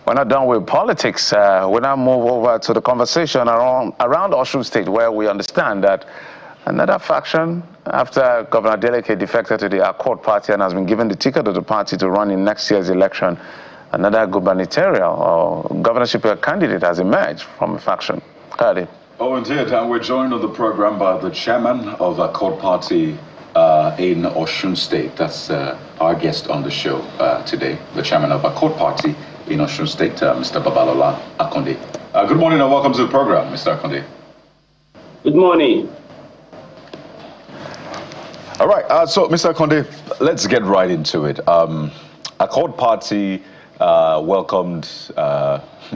We're not done with politics. We now move over to the conversation around Osun State, where we understand that another faction, after Governor Adeleke defected to the Accord Party and has been given the ticket of the party to run in next year's election, another gubernatorial or governorship candidate has emerged from a faction. Kadi. Oh, indeed. And we're joined on the program by the chairman of the Accord Party in Osun State. That's our guest on the show today, the chairman of Accord Party in Osun State, Mr. Babalola Akonde. Good morning and welcome to the program, Mr. Akonde. Good morning. All right, so Mr. Akonde, let's get right into it. Accord Party welcomed,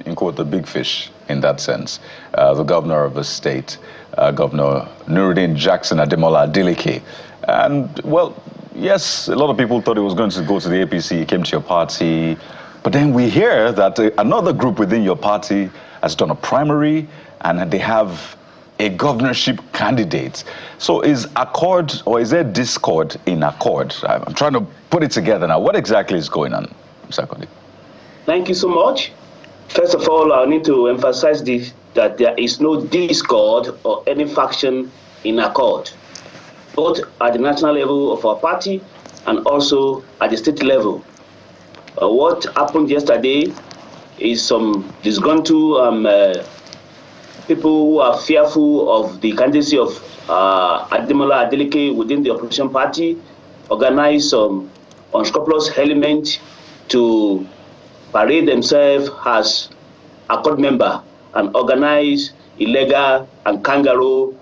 in quote, the big fish in that sense, the governor of the state, Governor Nuruddin Jackson Ademola Adeleke. And, well, yes, a lot of people thought he was going to go to the APC, he came to your party. But then we hear that another group within your party has done a primary and they have a governorship candidate. So is Accord, or is there discord in Accord? I'm trying to put it together now. What exactly is going on, Mr. Akonde? Thank you so much. First of all, I need to emphasize this, that there is no discord or any faction in Accord, both at the national level of our party and also at the state level. What happened yesterday is some disgruntled people who are fearful of the candidacy of Ademola Adeleke within the opposition party organized some unscrupulous element to parade themselves as Accord member and organize illegal and Kangaroo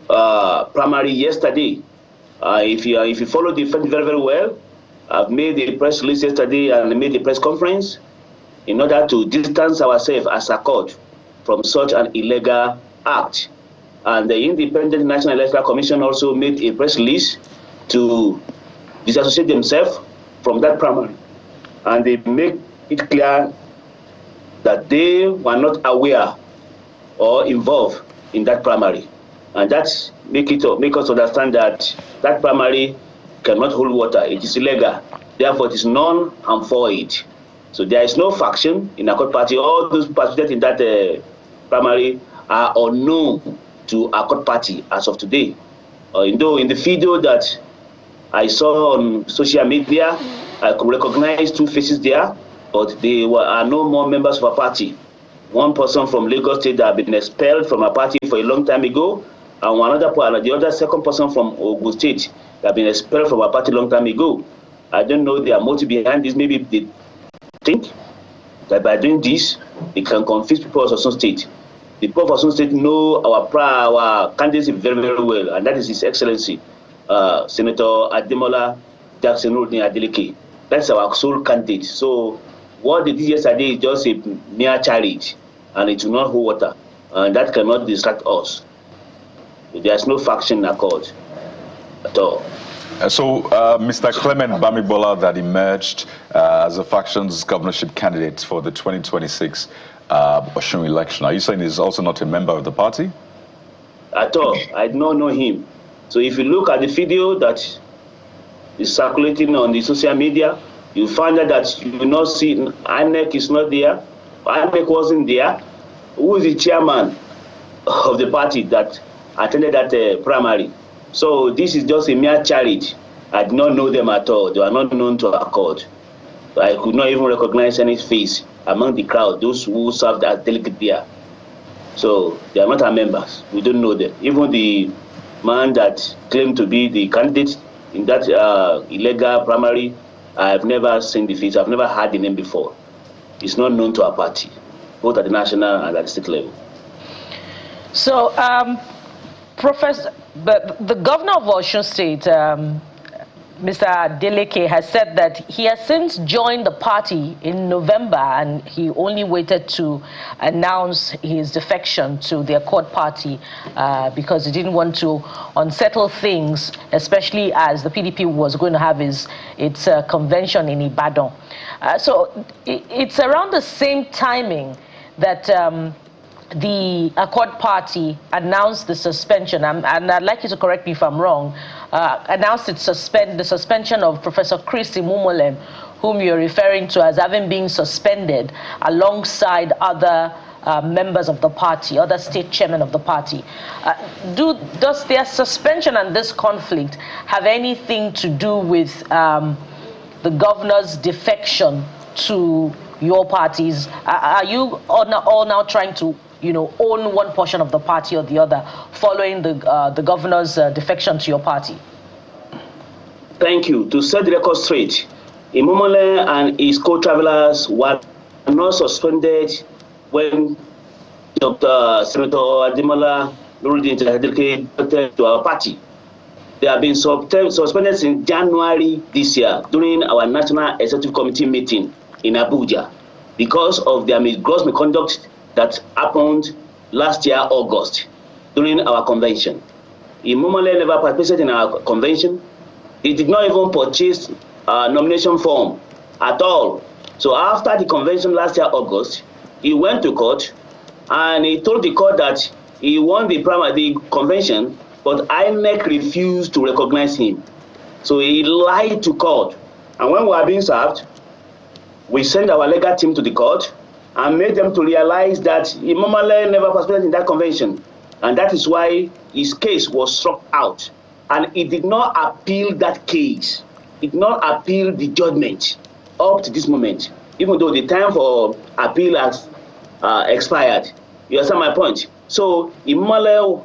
primary yesterday. If you follow the event very, very well, I've made a press release yesterday and made a press conference in order to distance ourselves as Accord from such an illegal act. And the Independent National Electoral Commission also made a press release to disassociate themselves from that primary. And they make it clear that they were not aware or involved in that primary. And that's make us understand that that primary cannot hold water. It is illegal. Therefore, it is null and void. So there is no faction in Accord Party. All those participated in that primary are unknown to Accord Party as of today. Though in the video that I saw on social media, I could recognize two faces there, but they are no more members of our party. One person from Lagos State that had been expelled from our party for a long time ago, and the other second person from Ogun State that had been expelled from our party a long time ago. I don't know their motive behind this. Maybe they think that by doing this, they can confuse people of Osun State. The people of Osun State know our candidacy very, very well, and that is His Excellency, Senator Ademola Jackson Adeleke. That's our sole candidate. So what they did yesterday is just a mere charity, and it will not hold water, and that cannot distract us. There's no faction in Accord at all. So Mr. Clement Bamibola that emerged as a faction's governorship candidate for the 2026 Osun election, are you saying he's also not a member of the party? At all. I do not know him. So if you look at the video that is circulating on the social media, you find out that you will not see INEC is not there. INEC wasn't there. Who is the chairman of the party that attended that primary? So this is just a mere charity. I did not know them at all. They are not known to Accord. I could not even recognize any face among the crowd, those who served as delegate there. So they are not our members. We don't know them. Even the man that claimed to be the candidate in that illegal primary, I have never seen the face. I've never heard the name before. It's not known to our party, both at the national and at the state level. So, Professor, the governor of Osun State, Mr. Adeleke, has said that he has since joined the party in November, and he only waited to announce his defection to the Accord Party because he didn't want to unsettle things, especially as the PDP was going to have its convention in Ibadan. So it's around the same timing that the Accord Party announced the suspension, and I'd like you to correct me if I'm wrong, announced the suspension of Professor Chris Imumolem, whom you're referring to as having been suspended alongside other members of the party, other state chairmen of the party. Does their suspension and this conflict have anything to do with the governor's defection to your parties? Are you all now trying to, own one portion of the party or the other, following the governor's defection to your party? Thank you. To set the record straight, Imomole and his co-travelers were not suspended when Dr. Senator Ademola Nuruddin to our party. They have been suspended since January this year during our National Executive Committee meeting in Abuja because of their gross misconduct that happened last year, August, during our convention. Imomole never participated in our convention. He did not even purchase a nomination form at all. So after the convention last year, August, he went to court and he told the court that he won the convention, but INEC refused to recognize him. So he lied to court. And when we were being served, we sent our legal team to the court and made them to realize that Imomole never participated in that convention. And that is why his case was struck out. And it did not appeal that case. It did not appeal the judgment up to this moment, even though the time for appeal has expired. You understand my point? So Imomole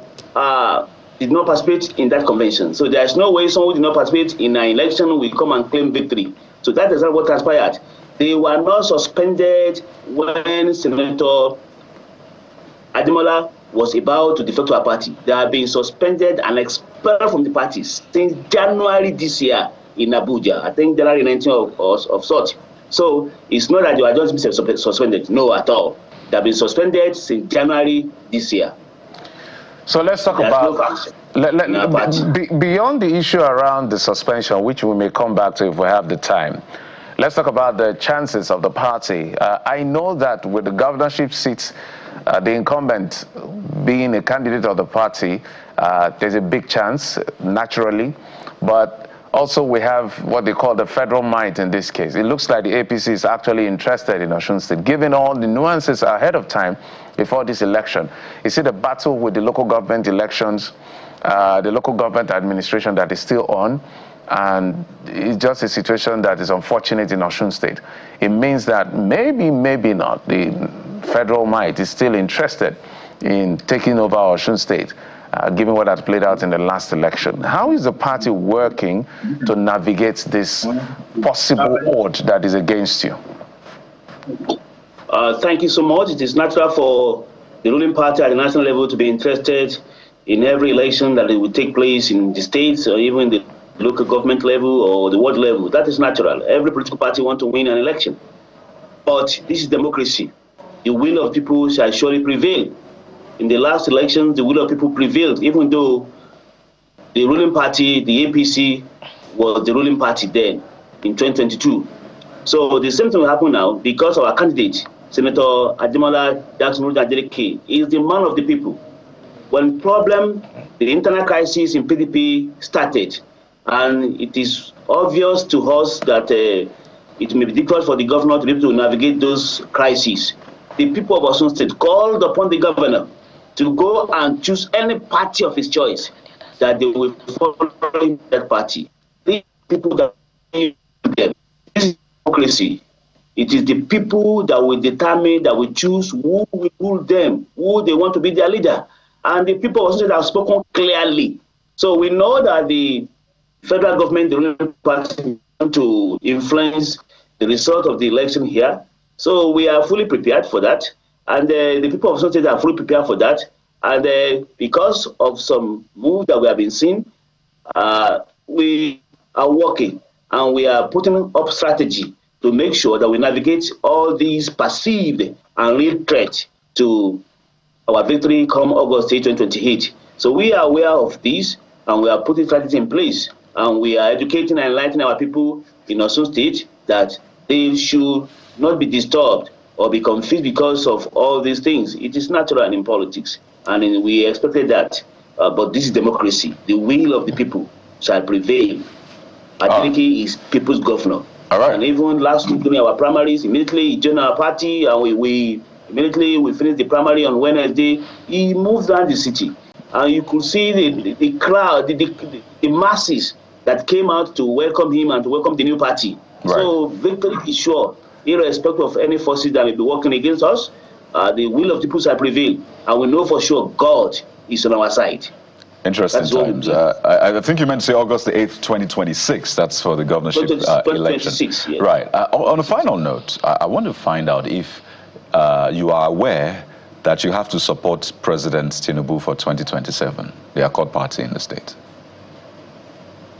did not participate in that convention. So there is no way someone who did not participate in an election will come and claim victory. So that is not what transpired. They were not suspended when Senator Ademola was about to defect to our party. They have been suspended and expelled from the party since January this year in Abuja. I think January 19 of such. So it's not that you are just suspended. No, at all. They have been suspended since January this year. So let's talk about beyond the issue around the suspension, which we may come back to if we have the time. Let's talk about the chances of the party. I know that with the governorship seats, the incumbent being a candidate of the party, there's a big chance, naturally, but also we have what they call the federal might in this case. It looks like the APC is actually interested in Osun State, given all the nuances ahead of time before this election. You see the battle with the local government elections, the local government administration that is still on, and it's just a situation that is unfortunate in Osun State. It means that maybe not, the federal might is still interested in taking over Osun State, given what has played out in the last election. How is the party working to navigate this possible odd that is against you? Thank you so much. It is natural for the ruling party at the national level to be interested in every election that it will take place in the states or even the local government level or the world level. That is natural. Every political party wants to win an election. But this is democracy. The will of people shall surely prevail. In the last elections, the will of people prevailed, even though the ruling party, the APC, was the ruling party then in 2022. So the same thing will happen now because our candidate, Senator Ademola Nuruddin, is the man of the people. When the internal crisis in PDP started, and it is obvious to us that it may be difficult for the governor to be able to navigate those crises, the people of Osun State called upon the governor to go and choose any party of his choice, that they will follow that party. The people that them. This is democracy. It is the people that will determine, that will choose who will rule them, who they want to be their leader. And the people of Osun State have spoken clearly. So we know that the federal government, the ruling party, want to influence the result of the election here. So we are fully prepared for that. And the people of Osun State are fully prepared for that. And because of some moves that we have been seeing, we are working and we are putting up strategy to make sure that we navigate all these perceived and real threats to our victory come August 2028. So we are aware of this and we are putting strategy in place. And we are educating and enlightening our people in Osun State that they should not be disturbed or be confused because of all these things. It is natural in politics, and we expected that. But this is democracy. The will of the people shall prevail. Adeleke is people's governor. All right. And even last week during our primaries, immediately he joined our party, and we immediately finished the primary on Wednesday. He moved around the city, and you could see the crowd, the masses that came out to welcome him and to welcome the new party. Right. So victory is sure, irrespective of any forces that may be working against us. The will of the people shall prevail, and we know for sure God is on our side. Interesting times. I think you meant to say August the 8th, 2026. That's for the governorship election. Yes. Right. On a final note, I want to find out if you are aware that you have to support President Tinubu for 2027, the Accord Party in the state.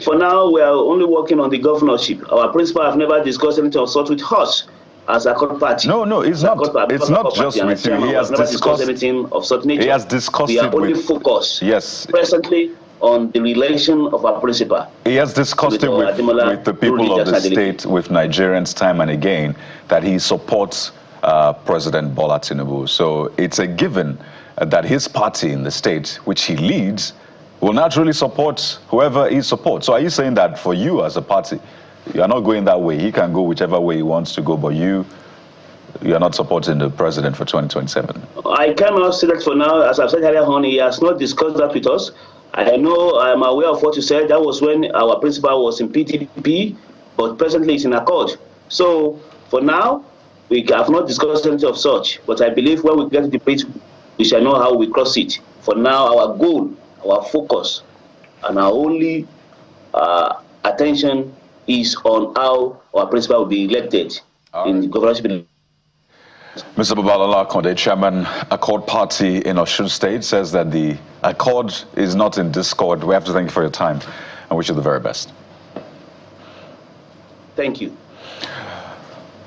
For now, we are only working on the governorship. Our principal have never discussed anything of sort with us as Accord Party. No, it's not. It's not just with you. He has discussed anything of such nature. He has discussed we are it only with. Focused. Yes. Presently on the relation of our principal. He has discussed it with the people of the state, with Nigerians, time and again, that he supports President Bola Tinubu. So it's a given that his party in the state, which he leads, will naturally support whoever he supports. So are you saying that for you as a party, you are not going that way? He can go whichever way he wants to go, but you are not supporting the president for 2027? I cannot say that for now. As I've said earlier on, he has not discussed that with us. I know, I'm aware of what you said. That was when our principal was in PTP, but presently it's in Accord. So for now, we have not discussed anything of such. But I believe when we get to the bridge, we shall know how we cross it. For now, our goal, our focus, and our only attention is on how our principal will be elected in the governorship. Mr. Babalola Konde, Chairman, Accord Party in Osun State, says that the Accord is not in discord. We have to thank you for your time and wish you the very best. Thank you.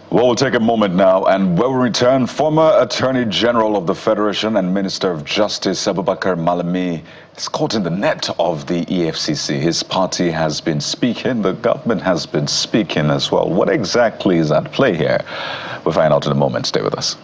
Well, we'll take a moment now, and when we return, former Attorney General of the Federation and Minister of Justice Abubakar Malami is caught in the net of the EFCC. His party has been speaking, the government has been speaking as well. What exactly is at play here? We'll find out in a moment. Stay with us.